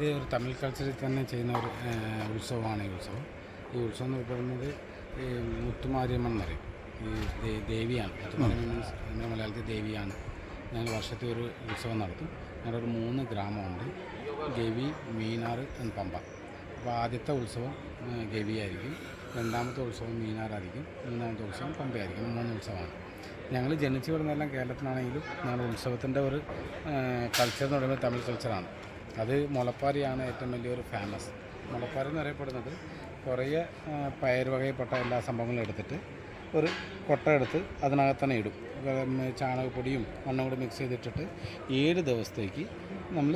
ഇത് ഒരു തമിഴ് കൾച്ചറിൽ തന്നെ ചെയ്യുന്ന ഒരു ഉത്സവമാണ് ഈ ഉത്സവം. ഈ ഉത്സവം എന്ന് പറയുന്നത് ഈ മുത്തുമാരിയമ്മൻ എന്ന് പറയും. ഈ ദേവിയാണ്. മുത്തുമാരിയമ്മൻ മീൻസ് നമ്മുടെ മലയാളത്തിൽ ദേവിയാണ്. ഞങ്ങൾ വർഷത്തിൽ ഒരു ഉത്സവം നടത്തും. ഞങ്ങളുടെ ഒരു 3 ഗ്രാമമുണ്ട്: ഗവി, മീനാർ, പമ്പ. അപ്പോൾ ആദ്യത്തെ ഉത്സവം ഗവി ആയിരിക്കും, രണ്ടാമത്തെ ഉത്സവം മീനാറായിരിക്കും, മൂന്നാമത്തെ ഉത്സവം പമ്പയായിരിക്കും. 3 ഉത്സവമാണ്. ഞങ്ങൾ ജനിച്ചു വരുന്നതെല്ലാം കേരളത്തിലാണെങ്കിലും ഞങ്ങളുടെ ഉത്സവത്തിൻ്റെ ഒരു കൾച്ചർ എന്ന് പറയുമ്പോൾ തമിഴ് കൾച്ചറാണ്. അത് മുളപ്പാരിയാണ് ഏറ്റവും വലിയൊരു ഫേമസ്. മുളപ്പാരി എന്ന് പറയപ്പെടുന്നത് കുറേ പയർ വകയിൽപ്പെട്ട എല്ലാ സംഭവങ്ങളും എടുത്തിട്ട് ഒരു കൊട്ട എടുത്ത് അതിനകത്ത് തന്നെ ഇടും. ചാണകപ്പൊടിയും മണ്ണും കൂടി മിക്സ് ചെയ്തിട്ടിട്ട് 7 ദിവസത്തേക്ക് നമ്മൾ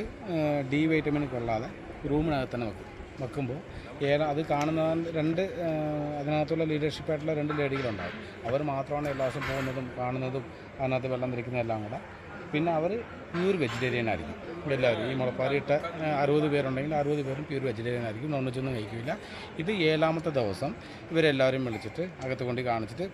ഡി വൈറ്റമിൻ കൊള്ളാതെ റൂമിനകത്ത് തന്നെ വെക്കുമ്പോൾ അത് കാണുന്ന അതിനകത്തുള്ള ലീഡർഷിപ്പായിട്ടുള്ള 2 ലേഡികളുണ്ടാകും. അവർ മാത്രമാണ് എല്ലാ ദിവസവും പോകുന്നതും കാണുന്നതും അതിനകത്ത് വെള്ളം തിരിക്കുന്നതെല്ലാം കൂടെ. പിന്നെ അവർ പ്യൂർ വെജിറ്റേറിയൻ ആയിരിക്കും എല്ലാവരും. ഈ മുളപ്പാരിയിട്ട 60 പേരുണ്ടെങ്കിൽ 60 പേരും പ്യൂർ വെജിറ്റേറിയൻ ആയിരിക്കും, നോൺ വെജൊന്നും കഴിക്കില്ല. ഇത് 7ാമത്തെ ദിവസം ഇവരെല്ലാവരും വിളിച്ചിട്ട് അകത്ത് കൊണ്ട് കാണിച്ചിട്ട്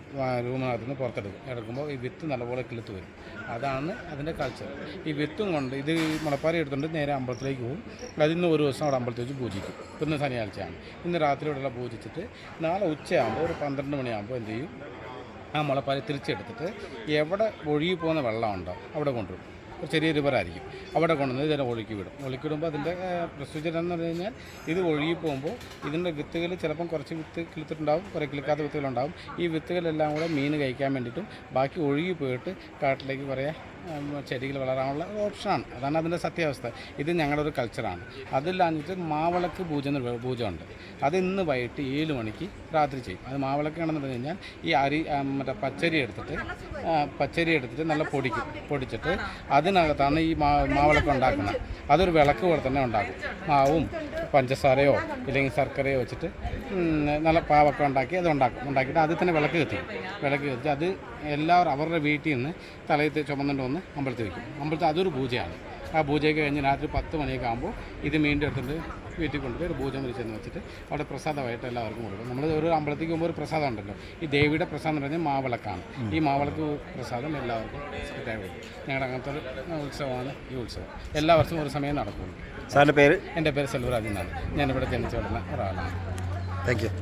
റൂമിനകത്ത് നിന്ന് എടുക്കുമ്പോൾ ഈ വിത്ത് നല്ലപോലെ കിളുത്ത് വരും. അതാണ് അതിൻ്റെ കൾച്ചർ. ഈ വിത്തും കൊണ്ട് ഇത് മുളപ്പാരി എടുത്തുകൊണ്ട് നേരെ അമ്പലത്തിലേക്ക് പോകും. അതിന്ന് ഒരു ദിവസം അവിടെ അമ്പലത്തിൽ വെച്ച് പൂജിക്കും. ഇന്ന് ശനിയാഴ്ചയാണ്. ഇന്ന് രാത്രി ഇവിടെയുള്ള പൂജിച്ചിട്ട് നാളെ ഉച്ചയാകുമ്പോൾ ഒരു 12 മണിയാകുമ്പോൾ എന്ത് ചെയ്യും, ആ മുളപ്പാരി തിരിച്ചെടുത്തിട്ട് എവിടെ ഒഴുകി പോകുന്ന വെള്ളമുണ്ടോ അവിടെ കൊണ്ടുവരും. ഒരു ചെറിയ റിവറായിരിക്കും, അവിടെ കൊണ്ടുവന്ന് ഇതിനെ ഒഴുക്കിവിടുമ്പോൾ അതിൻ്റെ പ്രൊസീജിയർ എന്ന് പറഞ്ഞു കഴിഞ്ഞാൽ ഇത് ഒഴുകി പോകുമ്പോൾ ഇതിൻ്റെ വിത്തുകൾ ചിലപ്പം കുറച്ച് വിത്ത് കിളുത്തിട്ടുണ്ടാവും, കുറേ കിളുക്കാത്ത വിത്തുകളുണ്ടാവും. ഈ വിത്തുകളെല്ലാം കൂടെ മീൻ കഴിക്കാൻ വേണ്ടിയിട്ടും ബാക്കി ഒഴുകി പോയിട്ട് കാട്ടിലേക്ക് കുറേ ചെടികൾ വളരാനുള്ള ഓപ്ഷനാണ്. അതാണ് അതിൻ്റെ സത്യാവസ്ഥ. ഇത് ഞങ്ങളുടെ ഒരു കൾച്ചറാണ്. അതിലാഞ്ഞിട്ട് മാവിളക്ക് പൂജയുണ്ട്. അത് ഇന്ന് വൈകിട്ട് 7 മണിക്ക് രാത്രി ചെയ്യും. അത് മാവിളക്കാണെന്ന് പറഞ്ഞു കഴിഞ്ഞാൽ ഈ പച്ചരി എടുത്തിട്ട് നല്ല പൊടിച്ചിട്ട് അതിനകത്താണ് ഈ മാവിളക്ക് ഉണ്ടാക്കുന്നത്. അതൊരു വിളക്ക് പോലെ തന്നെ ഉണ്ടാക്കും. മാവും പഞ്ചസാരയോ ഇല്ലെങ്കിൽ ശർക്കരയോ വെച്ചിട്ട് നല്ല പാവൊക്കെ ഉണ്ടാക്കി ഉണ്ടാക്കിയിട്ട് അതിൽ തന്നെ വിളക്ക് കത്തിച്ച് അത് എല്ലാവരും അവരുടെ വീട്ടിൽ നിന്ന് തലയിൽ ചുമന്നുകൊണ്ട് വന്ന് അമ്പലത്തിൽ വയ്ക്കും. അമ്പലത്തിൽ അതൊരു പൂജയാണ്. ആ പൂജയൊക്കെ കഴിഞ്ഞ് രാത്രി 10 മണിയൊക്കെ ആകുമ്പോൾ ഇത് വീണ്ടും എടുത്തിട്ട് വീട്ടിൽ കൊണ്ടുപോയി ഒരു പൂജ മുറിച്ചെന്ന് വെച്ചിട്ട് അവിടെ പ്രസാദമായിട്ട് എല്ലാവർക്കും കൊടുക്കും. നമ്മൾ ഒരു അമ്പലത്തേക്ക് പോകുമ്പോൾ ഒരു പ്രസാദം ഉണ്ടല്ലോ, ഈ ദേവിയുടെ പ്രസാദം എന്ന് പറഞ്ഞാൽ മാവിളക്കാണ്. ഈ മാവിളക്ക് പ്രസാദം എല്ലാവർക്കും സെറ്റായി കൊടുക്കും. ഞങ്ങളുടെ അങ്ങനത്തെ ഒരു ഉത്സവമാണ് ഈ ഉത്സവം. എല്ലാ വർഷവും ഒരു സമയം നടക്കുള്ളൂ. സാറിൻ്റെ പേര്? എൻ്റെ പേര് സെൽവരാജ് എന്നാണ്. ഞാനിവിടെ ജനിച്ചു വരുന്ന ഒരാളാണ്. Thank you.